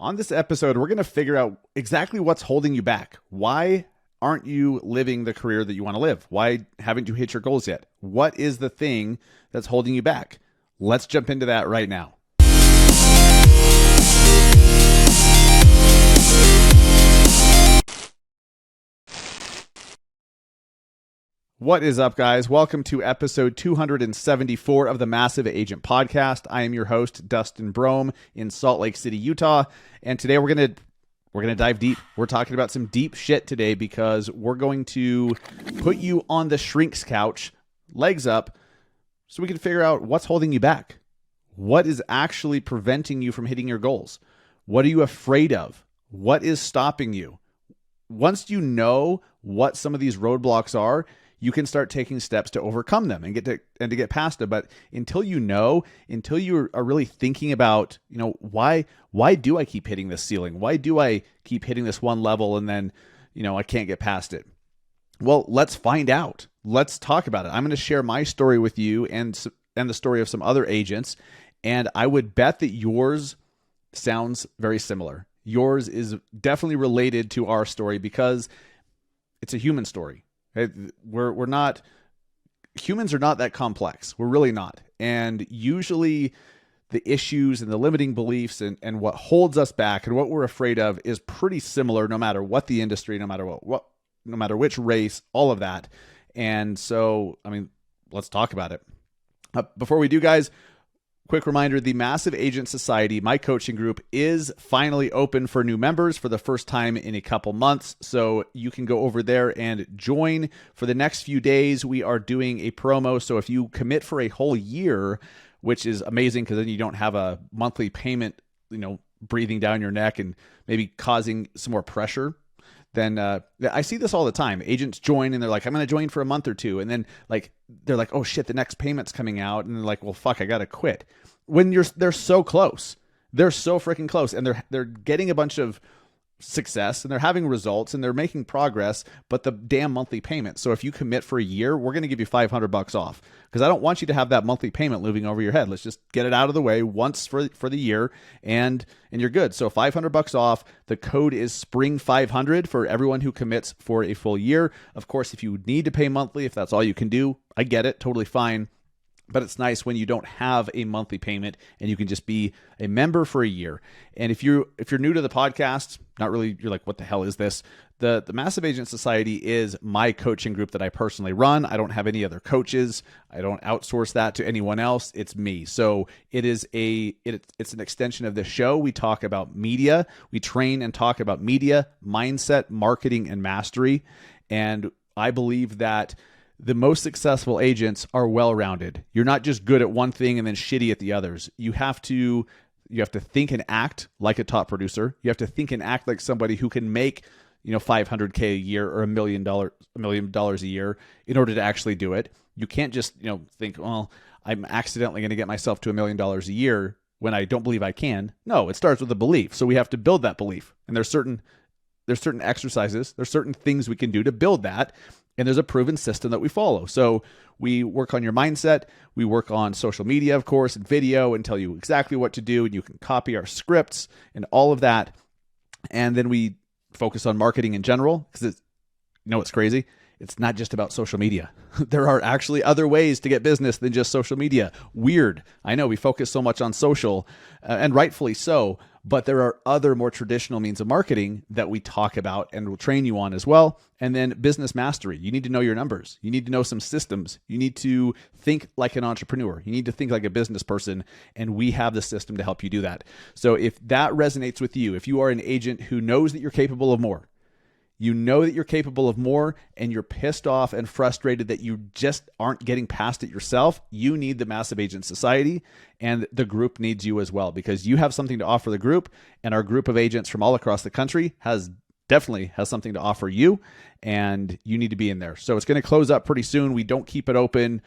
On this episode, we're going to figure out exactly what's holding you back. Why aren't you living the career that you want to live? Why haven't you hit your goals yet? What is the thing that's holding you back? Let's jump into that right now. What is up, guys? Welcome to episode 274 of the Massive Agent Podcast. I am your host, Dustin Brohm, in Salt Lake City, Utah. And today we're gonna dive deep. We're talking about some deep shit today because we're going to put you on the shrink's couch, legs up, so we can figure out what's holding you back. What is actually preventing you from hitting your goals? What are you afraid of? What is stopping you? Once you know what some of these roadblocks are, you can start taking steps to overcome them and to get past it. But until you are really thinking about, why do I keep hitting this ceiling? Why do I keep hitting this one level and then, I can't get past it? Well, let's find out. Let's talk about it. I'm going to share my story with you and the story of some other agents. And I would bet that yours sounds very similar. Yours is definitely related to our story because it's a human story. We're not, humans are not that complex. We're really not. And usually the issues and the limiting beliefs and what holds us back and what we're afraid of is pretty similar no matter what the industry, no matter which race, all of that. And so, let's talk about it. Before we do, guys, quick reminder, the Massive Agent Society, my coaching group, is finally open for new members for the first time in a couple months. So you can go over there and join. For the next few days, we are doing a promo. So if you commit for a whole year, which is amazing because then you don't have a monthly payment, breathing down your neck and maybe causing some more pressure. Then I see this all the time. Agents join and they're like, I'm going to join for a month or two. And then they're like, oh shit, the next payment's coming out. And they're like, well, fuck, I got to quit. When they're so close, they're so freaking close, and they're getting a bunch of success and they're having results and they're making progress, but the damn monthly payment. So if you commit for a year, we're going to give you $500 off because I don't want you to have that monthly payment looming over your head. Let's just get it out of the way once for the year and you're good. So $500 off. The code is SPRING500 for everyone who commits for a full year. Of course, if you need to pay monthly, if that's all you can do, I get it, totally fine. But it's nice when you don't have a monthly payment and you can just be a member for a year. And if you're new to the podcast, not really, you're like, what the hell is this? The Massive Agent Society is my coaching group that I personally run. I don't have any other coaches. I don't outsource that to anyone else. It's me. So it's an extension of this show. We talk about media. We train and talk about media, mindset, marketing, and mastery. And I believe that the most successful agents are well-rounded. You're not just good at one thing and then shitty at the others. You have to think and act like a top producer. You have to think and act like somebody who can make, $500K a year or $1 million a year in order to actually do it. You can't just, think, well, I'm accidentally going to get myself to $1 million a year when I don't believe I can. No, it starts with a belief. So we have to build that belief. And there's certain exercises, there's certain things we can do to build that. And there's a proven system that we follow. So we work on your mindset. We work on social media, of course, and video, and tell you exactly what to do. And you can copy our scripts and all of that. And then we focus on marketing in general because it's crazy. It's not just about social media. There are actually other ways to get business than just social media. Weird. I know we focus so much on social, and rightfully so, but there are other more traditional means of marketing that we talk about and will train you on as well. And then business mastery. You need to know your numbers. You need to know some systems. You need to think like an entrepreneur. You need to think like a business person, and we have the system to help you do that. So if that resonates with you, if you are an agent who knows that you're capable of more, you know that you're capable of more, and you're pissed off and frustrated that you just aren't getting past it yourself, you need the Massive Agent Society, and the group needs you as well because you have something to offer the group, and our group of agents from all across the country definitely has something to offer you, and you need to be in there. So it's going to close up pretty soon. We don't keep it open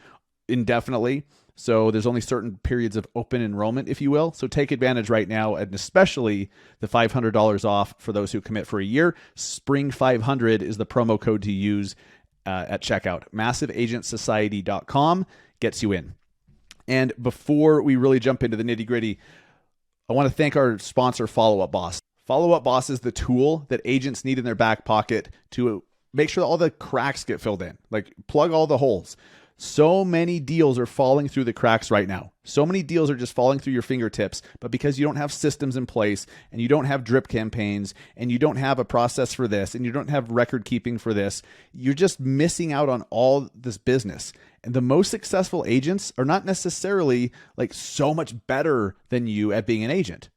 indefinitely. So there's only certain periods of open enrollment, if you will. So take advantage right now, and especially the $500 off for those who commit for a year. SPRING500 is the promo code to use at checkout. MassiveAgentSociety.com gets you in. And before we really jump into the nitty gritty, I want to thank our sponsor, Follow Up Boss. Follow Up Boss is the tool that agents need in their back pocket to make sure that all the cracks get filled in, like plug all the holes. So many deals are falling through the cracks right now. So many deals are just falling through your fingertips, but because you don't have systems in place and you don't have drip campaigns and you don't have a process for this and you don't have record keeping for this, you're just missing out on all this business. And the most successful agents are not necessarily like so much better than you at being an agent.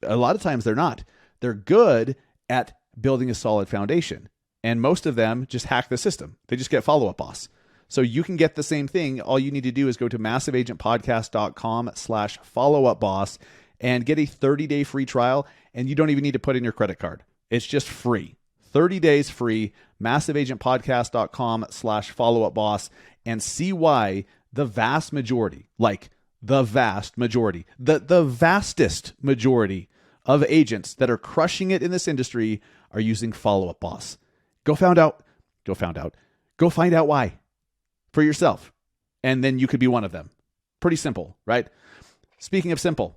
A lot of times they're not. They're good at building a solid foundation. And most of them just hack the system. They just get Follow Up Boss. So you can get the same thing. All you need to do is go to massiveagentpodcast.com/followupboss and get a 30-day free trial. And you don't even need to put in your credit card. It's just free. 30 days free, massiveagentpodcast.com/followupboss, and see why the vast majority, like the vast majority, the vastest majority of agents that are crushing it in this industry are using Follow Up Boss. Go find out why for yourself. And then you could be one of them. Pretty simple, right? Speaking of simple,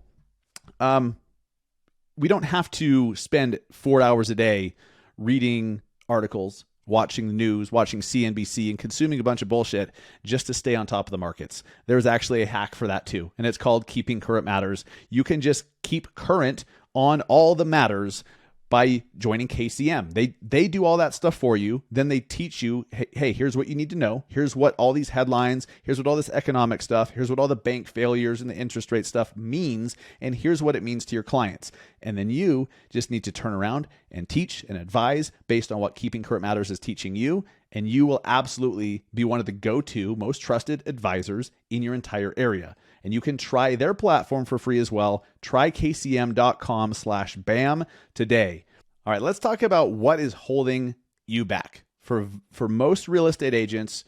we don't have to spend 4 hours a day reading articles, watching the news, watching CNBC, and consuming a bunch of bullshit just to stay on top of the markets. There's actually a hack for that too, and it's called Keeping Current Matters. You can just keep current on all the matters by joining KCM. They do all that stuff for you. Then they teach you, hey, here's what you need to know. Here's what all these headlines, here's what all this economic stuff, here's what all the bank failures and the interest rate stuff means, and here's what it means to your clients. And then you just need to turn around and teach and advise based on what Keeping Current Matters is teaching you, and you will absolutely be one of the go-to, most trusted advisors in your entire area. And you can try their platform for free as well. Try kcm.com/BAM today. All right, let's talk about what is holding you back. For most real estate agents,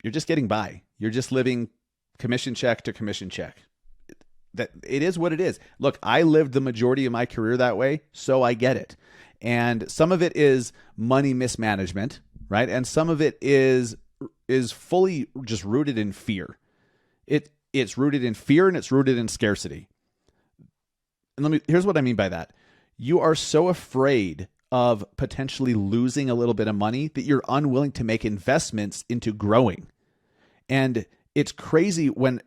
you're just getting by. You're just living commission check to commission check. That it is what it is. Look, I lived the majority of my career that way, so I get it. And some of it is money mismanagement, right? And some of it is fully just rooted in fear. It's rooted in fear and it's rooted in scarcity. And here's what I mean by that. You are so afraid of potentially losing a little bit of money that you're unwilling to make investments into growing. And it's crazy when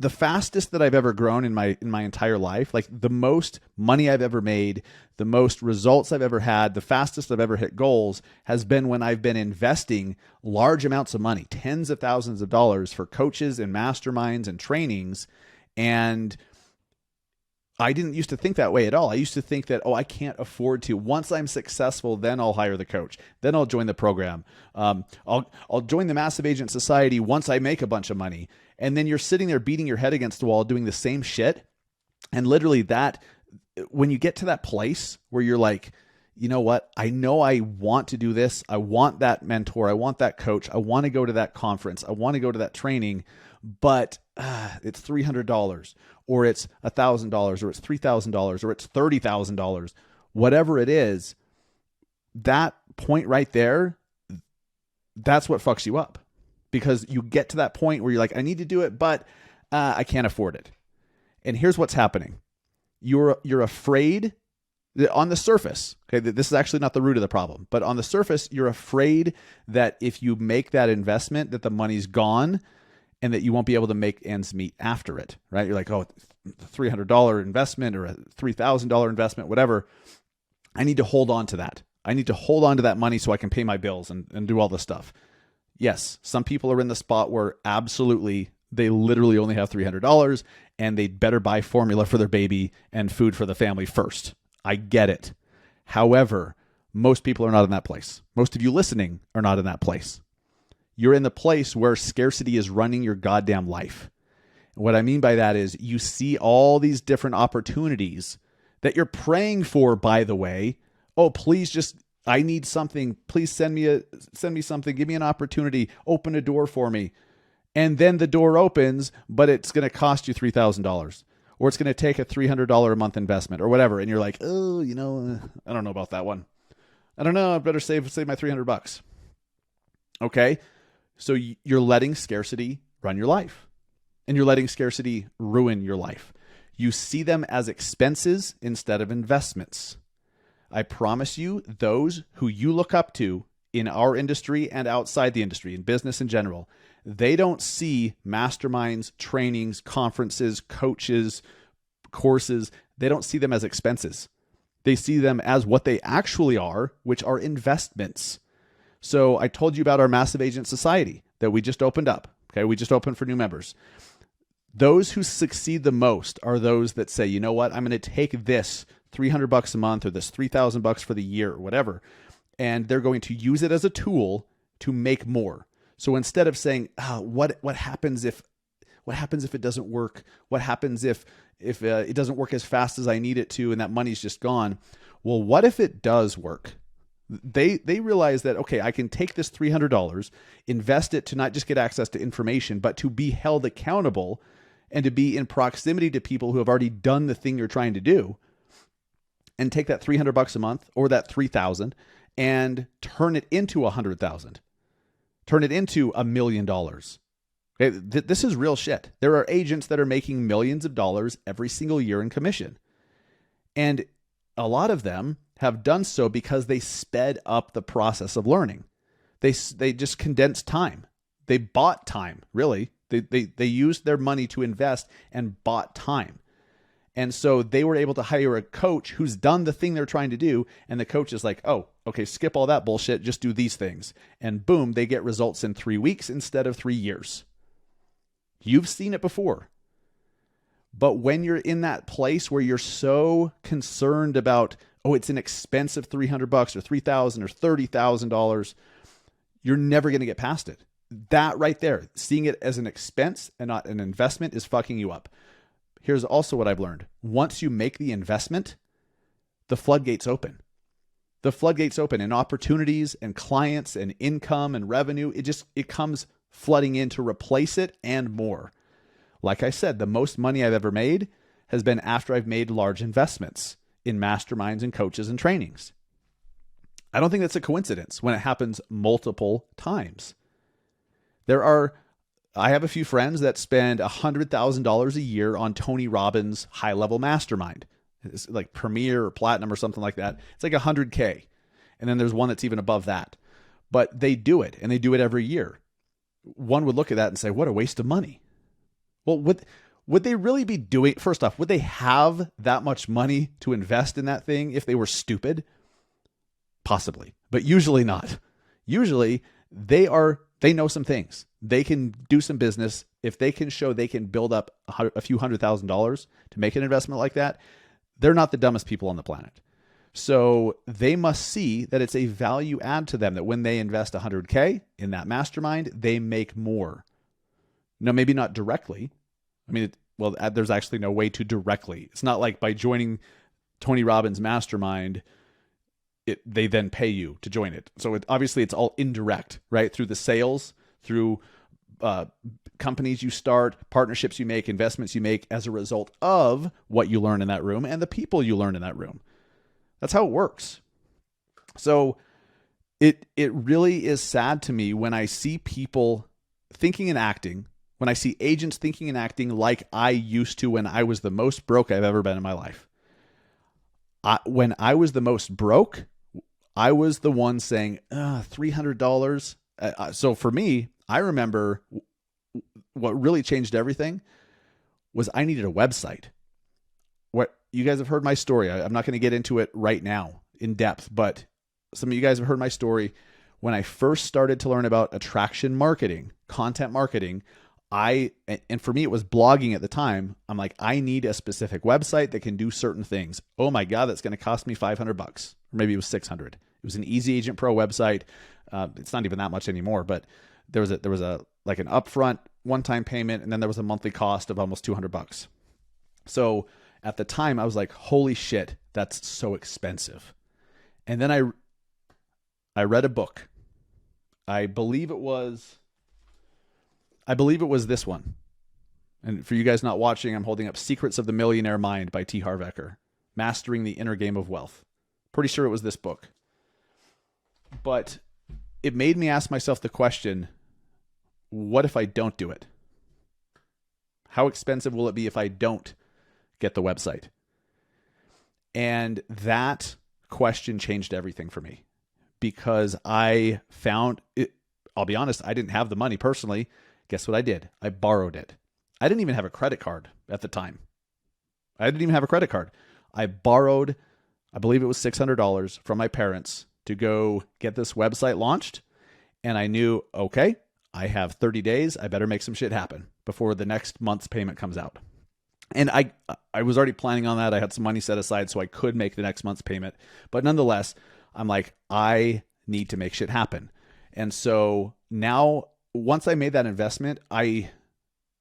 the fastest that I've ever grown in my entire life, like the most money I've ever made, the most results I've ever had, the fastest I've ever hit goals has been when I've been investing large amounts of money, tens of thousands of dollars for coaches and masterminds and trainings. And I didn't used to think that way at all. I used to think that, I can't afford to. Once I'm successful, then I'll hire the coach. Then I'll join the program. I'll join the Massive Agent Society once I make a bunch of money. And then you're sitting there beating your head against the wall doing the same shit. And literally when you get to that place where you're like, you know what? I know I want to do this. I want that mentor. I want that coach. I want to go to that conference. I want to go to that training, but it's $300 or it's $1,000 or it's $3,000 or it's $30,000, whatever it is. That point right there, that's what fucks you up. Because you get to that point where you're like, I need to do it, but I can't afford it. And here's what's happening. You're afraid on the surface. Okay, this is actually not the root of the problem, but on the surface, you're afraid that if you make that investment, that the money's gone and that you won't be able to make ends meet after it, right? You're like, $300 investment or a $3,000 investment, whatever. I need to hold on to that. I need to hold on to that money so I can pay my bills and do all this stuff. Yes, some people are in the spot where absolutely they literally only have $300 and they'd better buy formula for their baby and food for the family first. I get it. However, most people are not in that place. Most of you listening are not in that place. You're in the place where scarcity is running your goddamn life. And what I mean by that is you see all these different opportunities that you're praying for, by the way. Please I need something. Please send me something. Give me an opportunity. Open a door for me. And then the door opens, but it's going to cost you $3,000 or it's going to take a $300 a month investment or whatever. And you're like, I don't know about that one. I don't know. I better save my $300. Okay. So you're letting scarcity run your life and you're letting scarcity ruin your life. You see them as expenses instead of investments. I promise you, those who you look up to in our industry and outside the industry, in business in general, they don't see masterminds, trainings, conferences, coaches, courses. They don't see them as expenses. They see them as what they actually are, which are investments. So I told you about our Massive Agent Society that we just opened up. Okay, we just opened for new members. Those who succeed the most are those that say, you know what, I'm going to take this $300 a month or this $3,000 for the year or whatever, and they're going to use it as a tool to make more. So instead of saying, what happens if it doesn't work? What happens if it doesn't work as fast as I need it to and that money's just gone? Well, what if it does work? They realize that, okay, I can take this $300, invest it to not just get access to information, but to be held accountable and to be in proximity to people who have already done the thing you're trying to do, and take that $300 a month or that $3,000 and turn it into $100,000, turn it into $1 million. Okay, this is real shit. There are agents that are making millions of dollars every single year in commission. And a lot of them have done so because they sped up the process of learning. They just condensed time. They bought time, really. They used their money to invest and bought time. And so they were able to hire a coach who's done the thing they're trying to do. And the coach is like, oh, okay, skip all that bullshit. Just do these things. And boom, they get results in 3 weeks instead of 3 years. You've seen it before. But when you're in that place where you're so concerned about, oh, it's an expensive $300 or $3,000 or $30,000, you're never going to get past it. That right there, seeing it as an expense and not an investment, is fucking you up. Here's also what I've learned. Once you make the investment, the floodgates open. The floodgates open, and opportunities and clients and income and revenue, it comes flooding in to replace it and more. Like I said, the most money I've ever made has been after I've made large investments in masterminds and coaches and trainings. I don't think that's a coincidence when it happens multiple times. I have a few friends that spend $100,000 a year on Tony Robbins' high-level mastermind. It's like Premier or Platinum or something like that. It's like $100K. And then there's one that's even above that. But they do it, and they do it every year. One would look at that and say, what a waste of money. Well, would they really be doing, first off, would they have that much money to invest in that thing if they were stupid? Possibly, but usually not. Usually they know some things. They can do some business. If they can show they can build up a few $100,000 to make an investment like that, they're not the dumbest people on the planet. So they must see that it's a value add to them, that when they invest $100K in that mastermind, they make more. No, maybe not directly. I mean, there's actually no way to directly. It's not like by joining Tony Robbins' mastermind, they then pay you to join it. So obviously it's all indirect, right? Through the sales, through companies you start, partnerships you make, investments you make as a result of what you learn in that room and the people you learn in that room. That's how it works. So it really is sad to me when I see people thinking and acting, when I see agents thinking and acting like I used to when I was the most broke I've ever been in my life. When I was the most broke, I was the one saying, $300. So for me, I remember what really changed everything was I needed a website. What you guys have heard my story. I'm not going to get into it right now in depth, but some of you guys have heard my story. When I first started to learn about attraction marketing, content marketing, and for me, it was blogging at the time. I'm like, I need a specific website that can do certain things. Oh my God, that's going to cost me $500, or maybe it was $600. It was an Easy Agent Pro website. It's not even that much anymore, but there was a like an upfront one-time payment, and then there was a monthly cost of almost $200. So at the time, I was like, holy shit, that's so expensive. And then I read a book. I believe it was this one. And for you guys not watching, I'm holding up Secrets of the Millionaire Mind by T. Harv Eker, Mastering the Inner Game of Wealth. Pretty sure it was this book. But it made me ask myself the question, what if I don't do it? How expensive will it be if I don't get the website? And that question changed everything for me, because I found it. I'll be honest, I didn't have the money personally. Guess what I did? I borrowed it. I didn't even have a credit card at the time. I didn't even have a credit card. I borrowed, I believe it was $600 from my parents to go get this website launched. And I knew, okay, I have 30 days. I better make some shit happen before the next month's payment comes out. And I was already planning on that. I had some money set aside so I could make the next month's payment. But nonetheless, I'm like, I need to make shit happen. And so now, once I made that investment,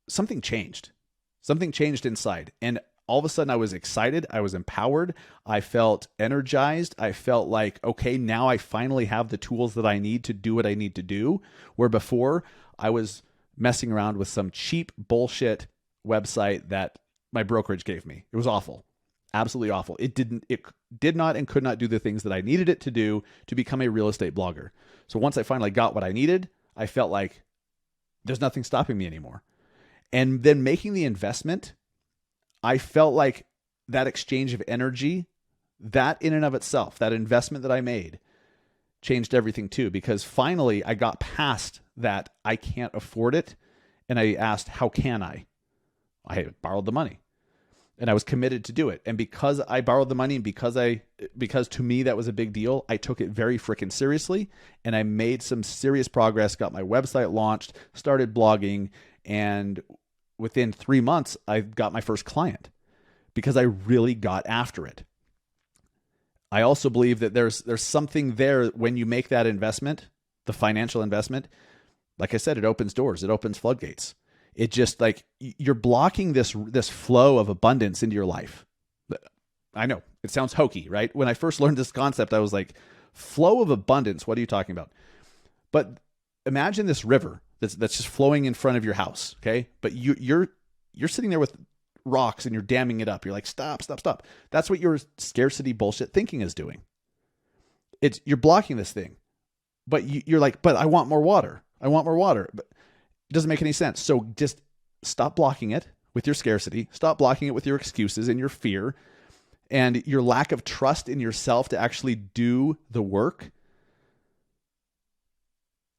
something changed. Something changed inside. And all of a sudden I was excited. I was empowered. I felt energized. I felt like, okay, now I finally have the tools that I need to do what I need to do. Where before I was messing around with some cheap bullshit website that my brokerage gave me. It was awful. Absolutely awful. It did not and could not do the things that I needed it to do to become a real estate blogger. So once I finally got what I needed, I felt like there's nothing stopping me anymore. And then making the investment, I felt like that exchange of energy, that in and of itself, that investment that I made, changed everything too, because finally I got past that I can't afford it. And I asked, how can I? I borrowed the money and I was committed to do it. And because I borrowed the money and because to me that was a big deal, I took it very freaking seriously and I made some serious progress, got my website launched, started blogging, and within 3 months, I got my first client because I really got after it. I also believe that there's something there when you make that investment, the financial investment. Like I said, it opens doors, it opens floodgates. It just like you're blocking this flow of abundance into your life. I know it sounds hokey, right? When I first learned this concept, I was like, flow of abundance. What are you talking about? But imagine this river that's just flowing in front of your house. Okay. But you're sitting there with rocks and you're damming it up. You're like, stop. That's what your scarcity bullshit thinking is doing. You're blocking this thing, but you're like, but I want more water. But it doesn't make any sense. So just stop blocking it with your scarcity. Stop blocking it with your excuses and your fear and your lack of trust in yourself to actually do the work.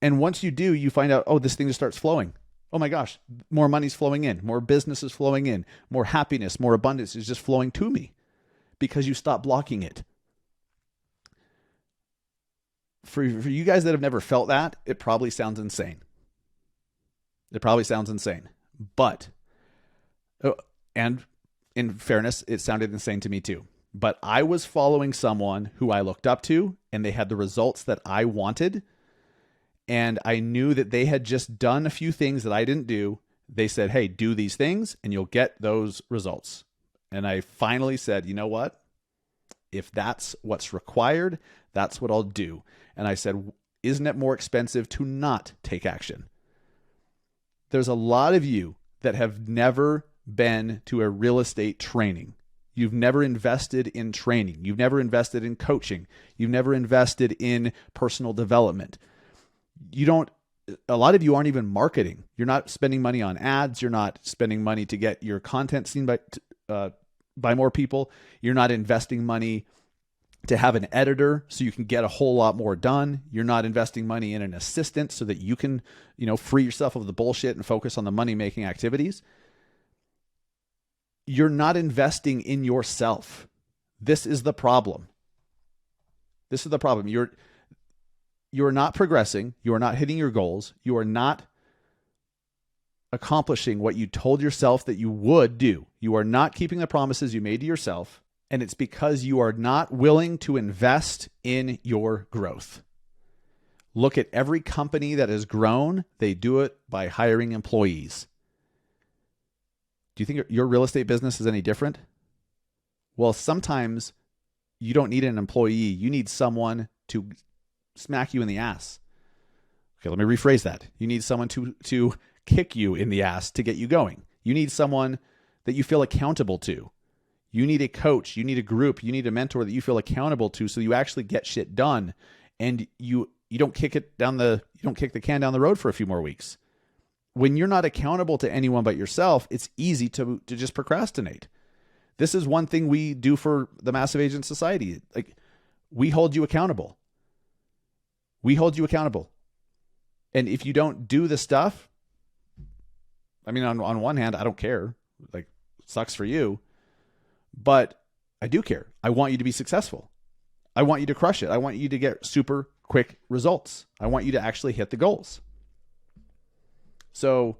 And once you do, you find out, oh, this thing just starts flowing. Oh my gosh, more money's flowing in, more business is flowing in, more happiness, more abundance is just flowing to me because you stop blocking it. For you guys that have never felt that, it probably sounds insane. But, and in fairness, it sounded insane to me too. But I was following someone who I looked up to and they had the results that I wanted. And I knew that they had just done a few things that I didn't do. They said, hey, do these things and you'll get those results. And I finally said, you know what? If that's what's required, that's what I'll do. And I said, isn't it more expensive to not take action? There's a lot of you that have never been to a real estate training. You've never invested in training. You've never invested in coaching. You've never invested in personal development. A lot of you aren't even marketing. You're not spending money on ads. You're not spending money to get your content seen by more people. You're not investing money to have an editor so you can get a whole lot more done. You're not investing money in an assistant so that you can, free yourself of the bullshit and focus on the money-making activities. You're not investing in yourself. This is the problem. You're not progressing. You are not hitting your goals. You are not accomplishing what you told yourself that you would do. You are not keeping the promises you made to yourself. And it's because you are not willing to invest in your growth. Look at every company that has grown. They do it by hiring employees. Do you think your real estate business is any different? Well, sometimes you don't need an employee. You need someone to smack you in the ass. Okay, let me rephrase that. You need someone to kick you in the ass to get you going. You need someone that you feel accountable to. You need a coach, you need a group, you need a mentor that you feel accountable to so you actually get shit done and you don't kick the can down the road for a few more weeks. When you're not accountable to anyone but yourself, it's easy to just procrastinate. This is one thing we do for the Massive Agent Society. Like, we hold you accountable. We hold you accountable. And if you don't do the stuff, I mean, on one hand, I don't care. Like, sucks for you. But I do care. I want you to be successful. I want you to crush it. I want you to get super quick results. I want you to actually hit the goals. So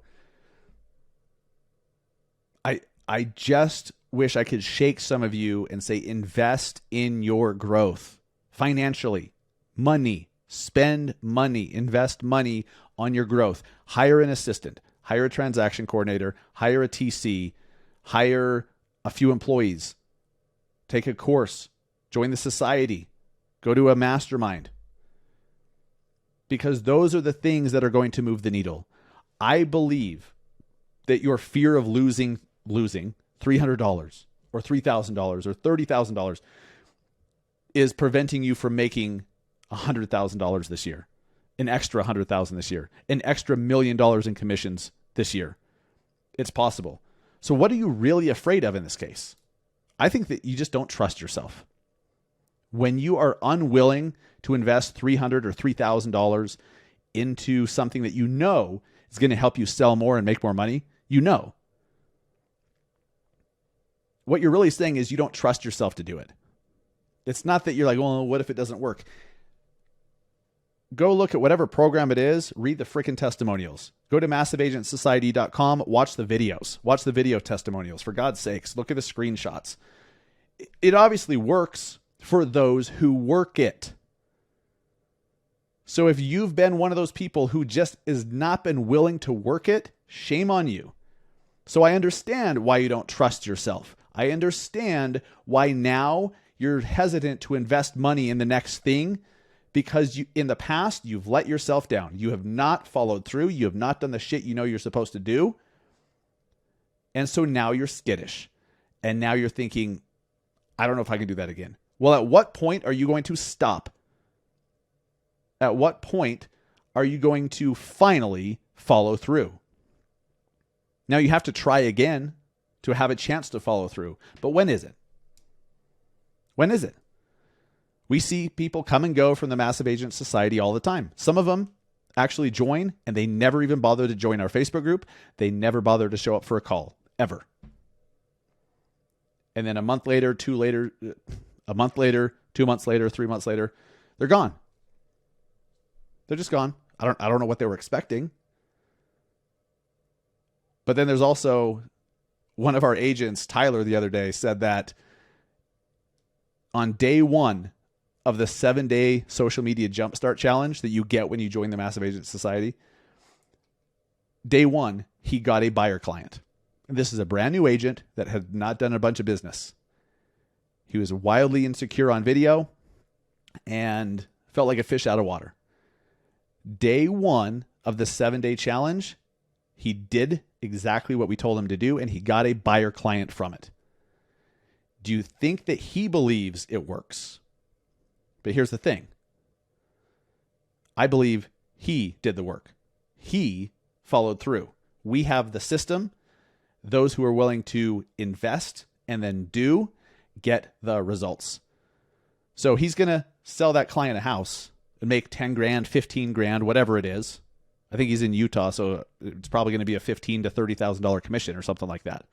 I just wish I could shake some of you and say, invest in your growth financially. Money. Spend money. Invest money on your growth. Hire an assistant. Hire a transaction coordinator. Hire a TC. Hire a few employees. Take a course. Join the society. Go to a mastermind. Because those are the things that are going to move the needle. I believe that your fear of losing $300 or $3,000 or $30,000 is preventing you from making $100,000 this year, an extra $100,000 this year, an extra $1 million in commissions this year. It's possible. So what are you really afraid of in this case? I think that you just don't trust yourself. When you are unwilling to invest $300 or $3,000 into something that you know is going to help you sell more and make more money, you know. What you're really saying is you don't trust yourself to do it. It's not that you're like, well, what if it doesn't work? Go look at whatever program it is, read the freaking testimonials. Go to massiveagentsociety.com, watch the videos. Watch the video testimonials. For God's sakes, look at the screenshots. It obviously works for those who work it. So if you've been one of those people who just has not been willing to work it, shame on you. So I understand why you don't trust yourself. I understand why now you're hesitant to invest money in the next thing, because you, in the past, you've let yourself down. You have not followed through. You have not done the shit you know you're supposed to do. And so now you're skittish. And now you're thinking, I don't know if I can do that again. Well, at what point are you going to stop? At what point are you going to finally follow through? Now you have to try again to have a chance to follow through. But when is it? When is it? We see people come and go from the Massive Agent Society all the time. Some of them actually join and they never even bother to join our Facebook group. They never bother to show up for a call, ever. And then a month later, 2 months later, 3 months later, they're gone. They're just gone. I don't know what they were expecting. But then there's also one of our agents, Tyler, the other day said that on day 1 of the 7-day social media jumpstart challenge that you get when you join the Massive Agent Society, day 1, he got a buyer client. And this is a brand new agent that had not done a bunch of business. He was wildly insecure on video and felt like a fish out of water. Day 1 of the 7-day challenge, he did exactly what we told him to do, and he got a buyer client from it. Do you think that he believes it works? But here's the thing. I believe he did the work. He followed through. We have the system. Those who are willing to invest and then do get the results. So he's going to sell that client a house and make 10 grand, 15 grand, whatever it is. I think he's in Utah, so it's probably going to be a $15,000 to $30,000 commission or something like that.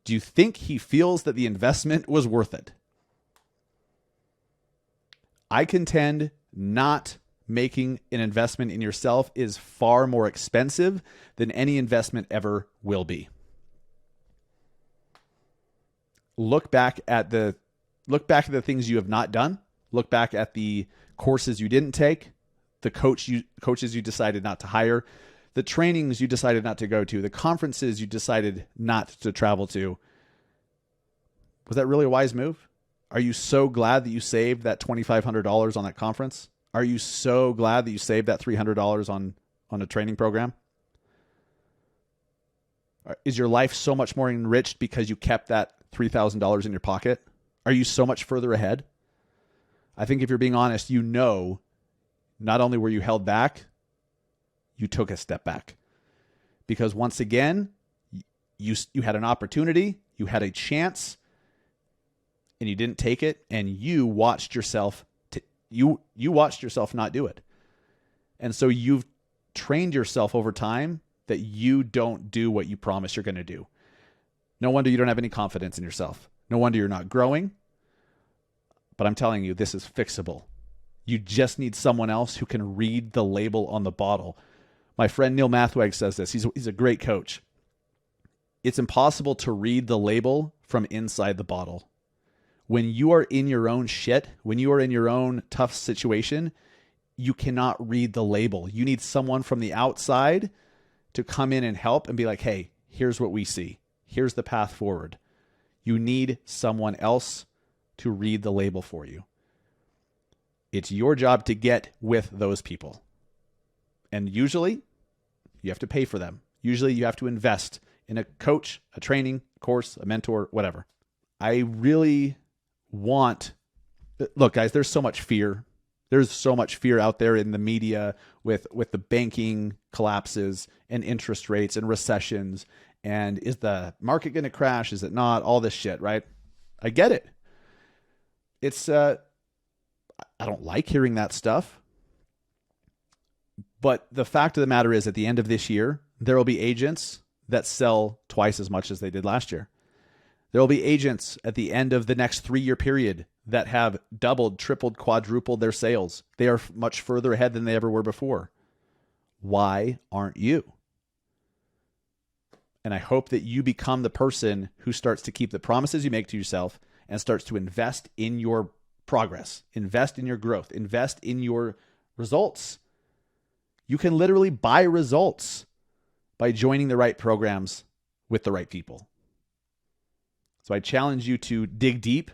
Do you think he feels that the investment was worth it? I contend not making an investment in yourself is far more expensive than any investment ever will be. Look back at the things you have not done. Look back at the courses you didn't take, the coaches you decided not to hire, the trainings you decided not to go to, the conferences you decided not to travel to. Was that really a wise move? Are you so glad that you saved that $2,500 on that conference? Are you so glad that you saved that $300 on a training program? Is your life so much more enriched because you kept that $3,000 in your pocket? Are you so much further ahead? I think if you're being honest, you know, not only were you held back, you took a step back. Because once again, you had an opportunity, You had a chance and you didn't take it, and you watched yourself you watched yourself not do it. And so you've trained yourself over time that you don't do what you promise you're going to do. No wonder you don't have any confidence in yourself. No wonder you're not growing. But I'm telling you, this is fixable. You just need someone else who can read the label on the bottle. My friend Neil Mathweg says this. He's a great coach. It's impossible to read the label from inside the bottle. When you are in your own shit, when you are in your own tough situation, you cannot read the label. You need someone from the outside to come in and help and be like, hey, here's what we see. Here's the path forward. You need someone else to read the label for you. It's your job to get with those people. And usually you have to pay for them. Usually you have to invest in a coach, a training course, a mentor, whatever. I really look, guys, there's so much fear. There's so much fear out there in the media with the banking collapses and interest rates and recessions. And is the market going to crash? Is it not? All this shit, right? I get it. It's, I don't like hearing that stuff. But the fact of the matter is, at the end of this year, there will be agents that sell twice as much as they did last year. There will be agents at the end of the next 3-year period that have doubled, tripled, quadrupled their sales. They are much further ahead than they ever were before. Why aren't you? And I hope that you become the person who starts to keep the promises you make to yourself and starts to invest in your progress, invest in your growth, invest in your results. You can literally buy results by joining the right programs with the right people. So I challenge you to dig deep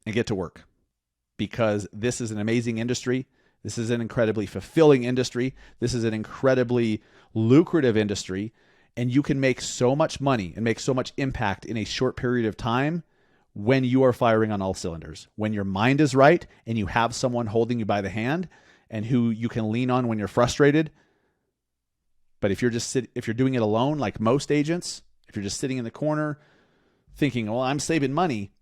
and get to work, because this is an amazing industry. This is an incredibly fulfilling industry. This is an incredibly lucrative industry, and you can make so much money and make so much impact in a short period of time when you are firing on all cylinders, when your mind is right and you have someone holding you by the hand and who you can lean on when you're frustrated. But if you're doing it alone, like most agents, if you're just sitting in the corner thinking, well, I'm saving money.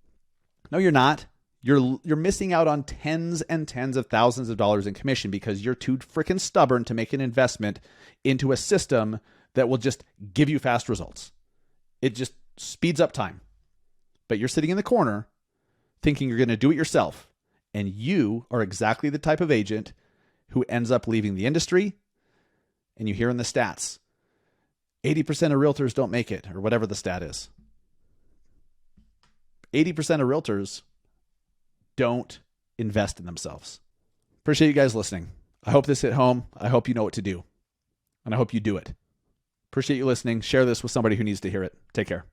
No, you're not. You're missing out on tens and tens of thousands of dollars in commission because you're too freaking stubborn to make an investment into a system that will just give you fast results. It just speeds up time. But you're sitting in the corner thinking you're going to do it yourself. And you are exactly the type of agent who ends up leaving the industry. And you hear in the stats, 80% of realtors don't make it, or whatever the stat is. 80% of realtors don't invest in themselves. Appreciate you guys listening. I hope this hit home. I hope you know what to do. And I hope you do it. Appreciate you listening. Share this with somebody who needs to hear it. Take care.